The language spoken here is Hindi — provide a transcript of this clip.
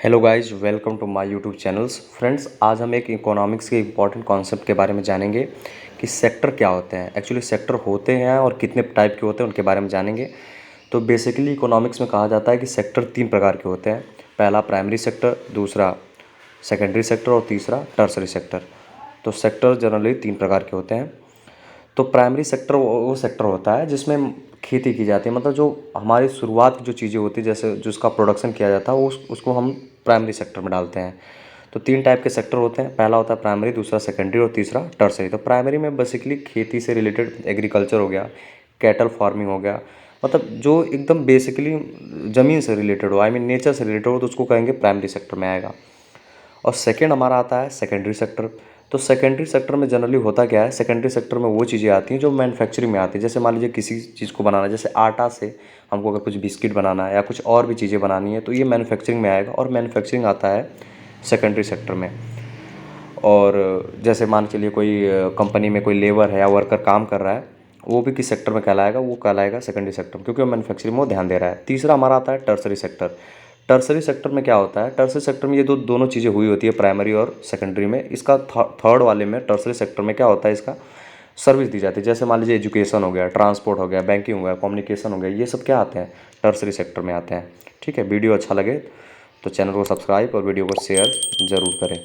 Hello guys, welcome to my YouTube channels. Friends, आज हम एक इकोनॉमिक्स के इंपॉर्टेंट कॉन्सेप्ट के बारे में जानेंगे कि सेक्टर क्या होते हैं। एक्चुअली सेक्टर होते हैं और कितने टाइप के होते हैं उनके बारे में जानेंगे। तो बेसिकली इकोनॉमिक्स में कहा जाता है कि सेक्टर 3 प्रकार के होते हैं। पहला प्राइमरी सेक्टर, दूसरा सेकेंडरी सेक्टर और तीसरा टर्सरी सेक्टर। तो सेक्टर जनरली 3 प्रकार के होते हैं। तो प्राइमरी सेक्टर वो सेक्टर होता है जिसमें खेती की जाती है, मतलब जो हमारी शुरुआत की जो चीज़ें होती है, जैसे जिसका प्रोडक्शन किया जाता है उसको हम प्राइमरी सेक्टर में डालते हैं। तो 3 टाइप के सेक्टर होते हैं। पहला होता है प्राइमरी, दूसरा सेकेंडरी और तीसरा टर्सरी। तो प्राइमरी में बेसिकली खेती से रिलेटेड एग्रीकल्चर हो गया, कैटल फार्मिंग हो गया, मतलब जो एकदम बेसिकली ज़मीन से रिलेटेड हो, आई मीन नेचर से रिलेटेड हो, तो उसको कहेंगे प्राइमरी सेक्टर में आएगा। और सेकंड हमारा आता है सेकेंडरी सेक्टर। तो सेकेंडरी सेक्टर में जनरली होता क्या है, सेकेंडरी सेक्टर में वो चीज़ें आती हैं जो मैन्युफैक्चरिंग में आती है। जैसे मान लीजिए किसी चीज़ को बनाना, जैसे आटा से हमको अगर कुछ बिस्किट बनाना है या कुछ और भी चीज़ें बनानी है, तो ये मैन्युफैक्चरिंग में आएगा और मैन्युफैक्चरिंग आता है सेकेंडरी सेक्टर में। और जैसे मान के चलिए कोई कंपनी में कोई लेबर है या वर्कर काम कर रहा है, वो भी किस सेक्टर में कहलाएगा, वो कहलाएगा सेकेंडरी सेक्टर में, क्योंकि वो मैन्युफैक्चरिंग में वो ध्यान दे रहा है। तीसरा हमारा आता है टर्सरी सेक्टर। टर्सरी सेक्टर में क्या होता है, टर्सरी सेक्टर में ये दोनों चीज़ें हुई होती है प्राइमरी और सेकेंडरी में। इसका थर्ड वाले में टर्सरी सेक्टर में क्या होता है, इसका सर्विस दी जाती है। जैसे मान लीजिए एजुकेशन हो गया, ट्रांसपोर्ट हो गया, बैंकिंग हो गया, कम्युनिकेशन हो गया, ये सब क्या आते हैं, टर्सरी सेक्टर में आते हैं। ठीक है, वीडियो अच्छा लगे तो चैनल को सब्सक्राइब और वीडियो को शेयर ज़रूर करें।